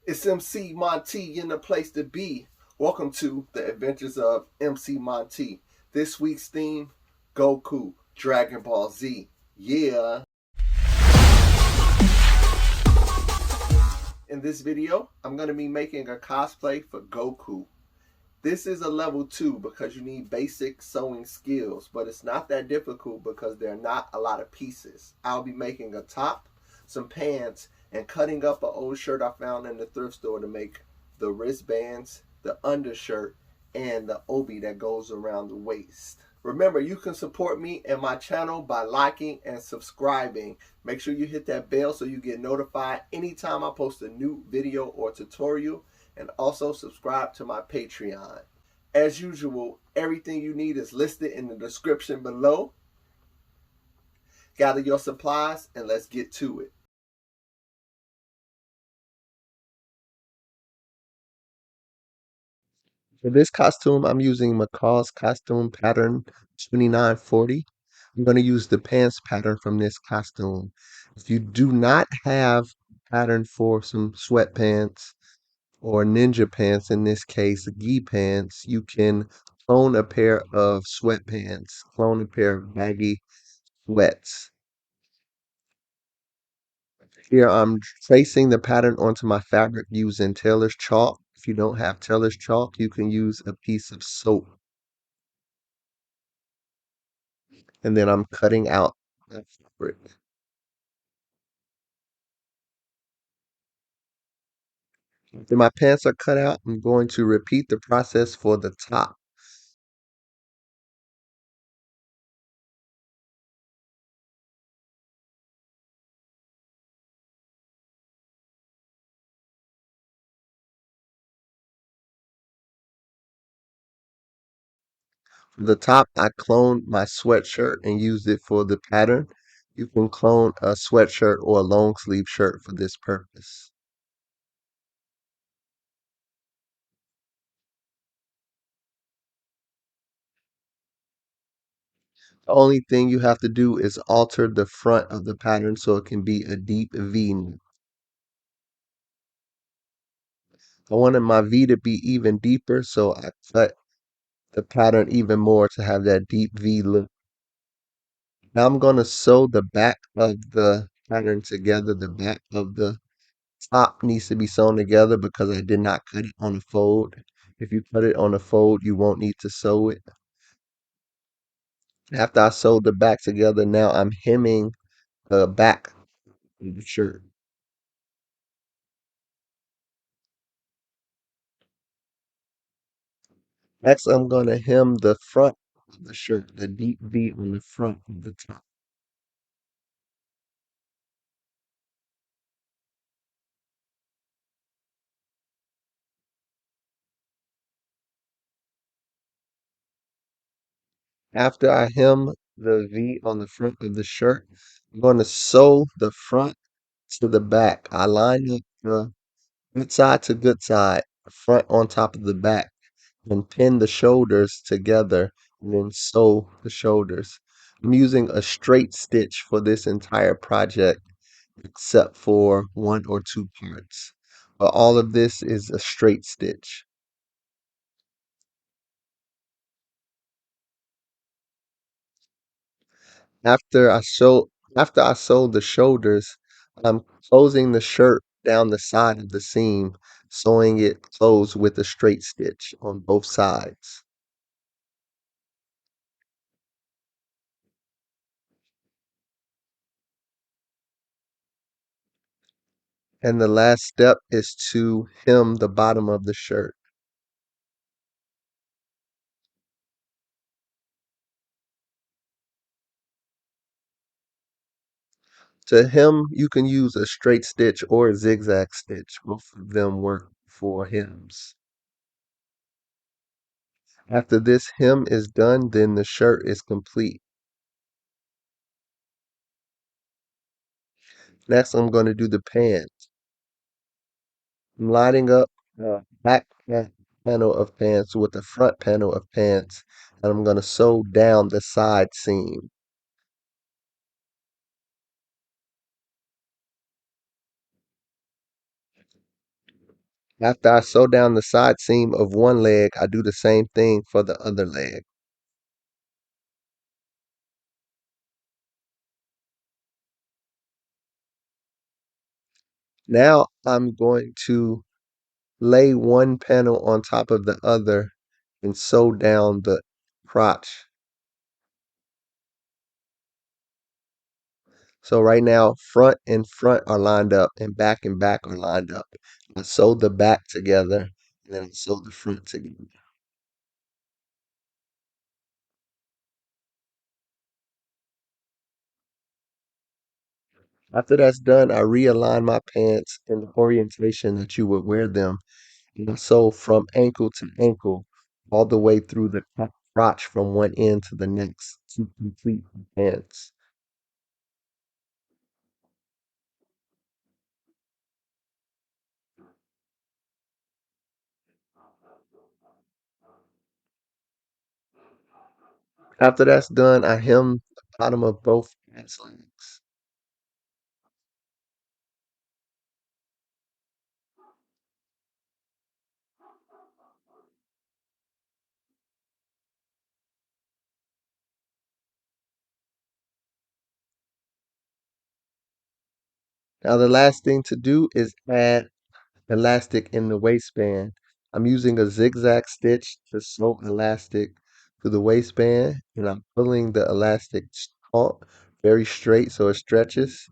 It's MC Monty in the place to be. Welcome to the adventures of MC Monty. This week's theme, Goku, Dragon Ball Z. Yeah. In this video, I'm going to be making a cosplay for Goku. This is a level 2 because you need basic sewing skills, but it's not that difficult because there are not a lot of pieces. I'll be making a top, some pants, and cutting up an old shirt I found in the thrift store to make the wristbands, the undershirt, and the obi that goes around the waist. Remember, you can support me and my channel by liking and subscribing. Make sure you hit that bell so you get notified anytime I post a new video or tutorial, and also subscribe to my Patreon. As usual, everything you need is listed in the description below. Gather your supplies and let's get to it. For this costume, I'm using McCall's costume pattern 2940. I'm going to use the pants pattern from this costume. If you do not have pattern for some sweatpants or ninja pants, in this case, gi pants, you can clone a pair of sweatpants, clone a pair of baggy sweats. Here I'm tracing the pattern onto my fabric using tailor's chalk. If you don't have tailor's chalk, you can use a piece of soap. And then I'm cutting out the fabric. After my pants are cut out, I'm going to repeat the process for the top. For the top, I cloned my sweatshirt and used it for the pattern. You can clone a sweatshirt or a long sleeve shirt for this purpose. The only thing you have to do is alter the front of the pattern so it can be a deep V. I wanted my V to be even deeper, so I cut the pattern even more to have that deep V look. Now I'm going to sew the back of the pattern together. The back of the top needs to be sewn together because I did not cut it on a fold. If you cut it on a fold, you won't need to sew it. After I sewed the back together, now I'm hemming the back of the shirt. Next, I'm going to hem the front of the shirt, the deep V on the front of the top. After I hem the V on the front of the shirt, I'm going to sew the front to the back. I line up the good side to good side, front on top of the back, and pin the shoulders together and then sew the shoulders. I'm using a straight stitch for this entire project, except for one or two parts. But all of this is a straight stitch. After I sew after I sew the shoulders, I'm closing the shirt down the side of the seam, sewing it closed with a straight stitch on both sides. And the last step is to hem the bottom of the shirt. To hem, you can use a straight stitch or a zigzag stitch. Both of them work for hems. After this hem is done, then the shirt is complete. Next, I'm going to do the pants. I'm lining up the panel of pants with the front panel of pants, and I'm going to sew down the side seam. After I sew down the side seam of one leg, I do the same thing for the other leg. Now I'm going to lay one panel on top of the other and sew down the crotch. So right now, front and front are lined up and back are lined up. I sew the back together and then I sew the front together. After that's done, I realign my pants in the orientation that you would wear them. And I sew from ankle to ankle all the way through the crotch from one end to the next to complete the pants. After that's done, I hem the bottom of both pants legs. Now the last thing to do is add elastic in the waistband. I'm using a zigzag stitch to sew elastic to the waistband, and I'm pulling the elastic taut very straight so it stretches.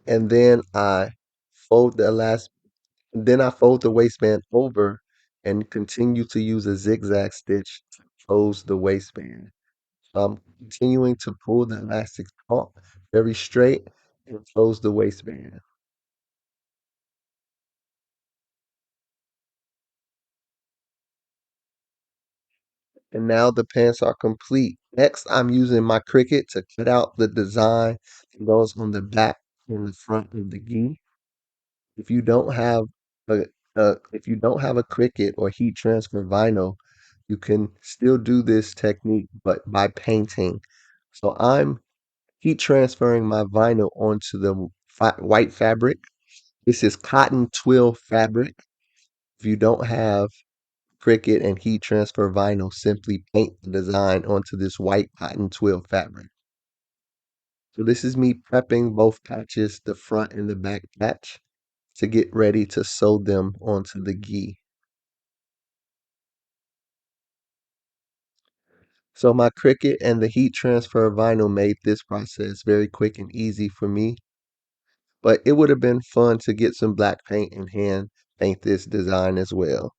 And then I fold the elastic, then I fold the waistband over and continue to use a zigzag stitch to close the waistband. So I'm continuing to pull the elastic taut very straight and close the waistband. And now the pants are complete. Next, I'm using my Cricut to cut out the design that goes on the back and the front of the gi. If you don't have if you don't have a Cricut or heat transfer vinyl, you can still do this technique, but by painting. So I'm heat transferring my vinyl onto the white fabric. This is cotton twill fabric. If you don't have Cricut and heat transfer vinyl, simply paint the design onto this white cotton twill fabric. So this is me prepping both patches, the front and the back patch, to get ready to sew them onto the gi. So my Cricut and the heat transfer vinyl made this process very quick and easy for me, but it would have been fun to get some black paint and hand paint this design as well.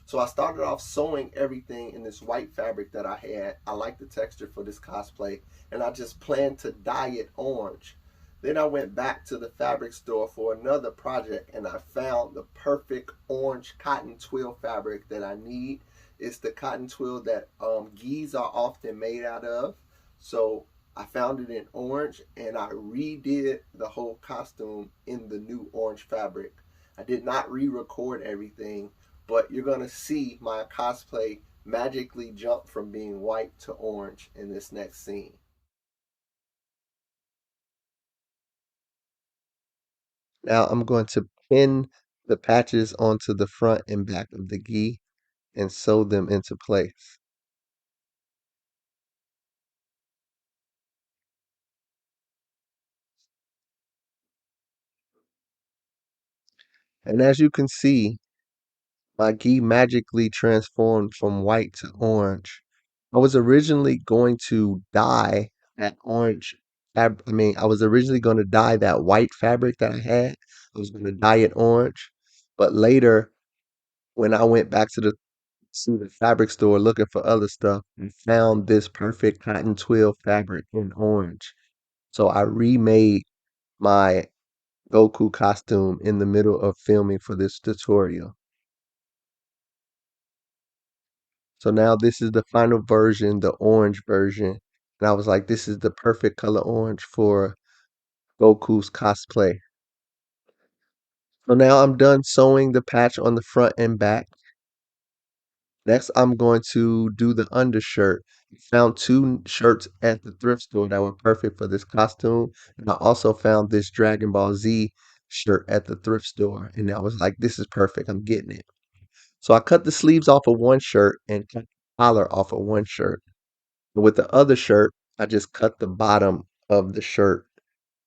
So I started off sewing everything in this white fabric that I had. I like the texture for this cosplay, and I just planned to dye it orange. Then I went back to the fabric store for another project, and I found the perfect orange cotton twill fabric that I need. It's the cotton twill that gis are often made out of. So I found it in orange, and I redid the whole costume in the new orange fabric. I did not re-record everything, but you're going to see my cosplay magically jump from being white to orange in this next scene. Now I'm going to pin the patches onto the front and back of the gi and sew them into place. And as you can see, my gi magically transformed from white to orange. I was originally going to dye that orange I was originally going to dye that white fabric that I had. I was going to dye it orange. But later, when I went back to the fabric store looking for other stuff, I found this perfect cotton twill fabric in orange. So I remade my Goku costume in the middle of filming for this tutorial. So now this is the final version, the orange version. And I was like, this is the perfect color orange for Goku's cosplay. So now I'm done sewing the patch on the front and back. Next, I'm going to do the undershirt. I found two shirts at the thrift store that were perfect for this costume. And I also found this Dragon Ball Z shirt at the thrift store, and I was like, this is perfect. I'm getting it. So I cut the sleeves off of one shirt and cut the collar off of one shirt. And with the other shirt, I just cut the bottom of the shirt,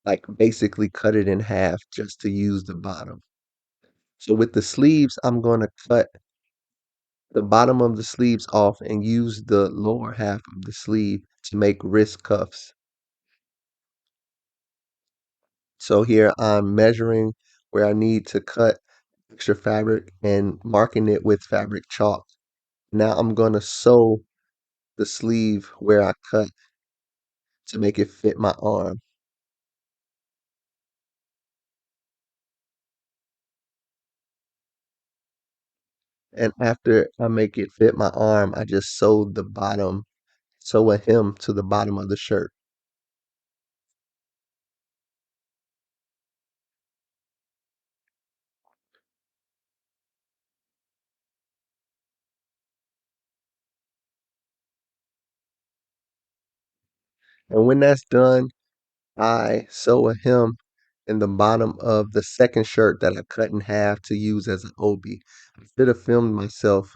like basically cut it in half just to use the bottom. So with the sleeves, I'm going to cut the bottom of the sleeves off and use the lower half of the sleeve to make wrist cuffs. So here I'm measuring where I need to cut extra fabric and marking it with fabric chalk. Now I'm going to sew the sleeve where I cut to make it fit my arm. And after I make it fit my arm, I just sewed the bottom, sew a hem to the bottom of the shirt. And when that's done, I sew a hem in the bottom of the second shirt that I cut in half to use as an obi. I should have filmed myself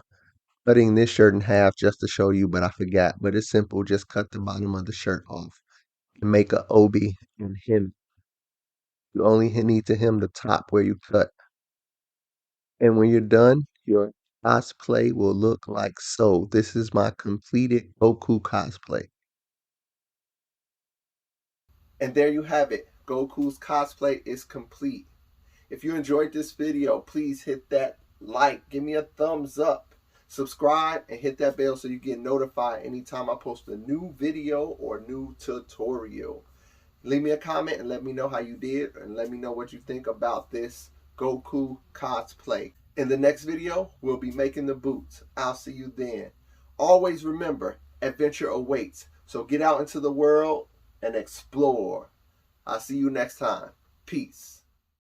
cutting this shirt in half just to show you, but I forgot. But it's simple, just cut the bottom of the shirt off and make a obi and hem. You only need to hem the top where you cut. And when you're done, your cosplay will look like so. This is my completed Goku cosplay. And there you have it. Goku's cosplay is complete. If you enjoyed this video, please hit that like, give me a thumbs up, subscribe, and hit that bell so you get notified anytime I post a new video or new tutorial. Leave me a comment and let me know how you did, and let me know what you think about this Goku cosplay. In the next video, we'll be making the boots. I'll see you then. Always remember, adventure awaits. So get out into the world and explore. I'll see you next time. Peace.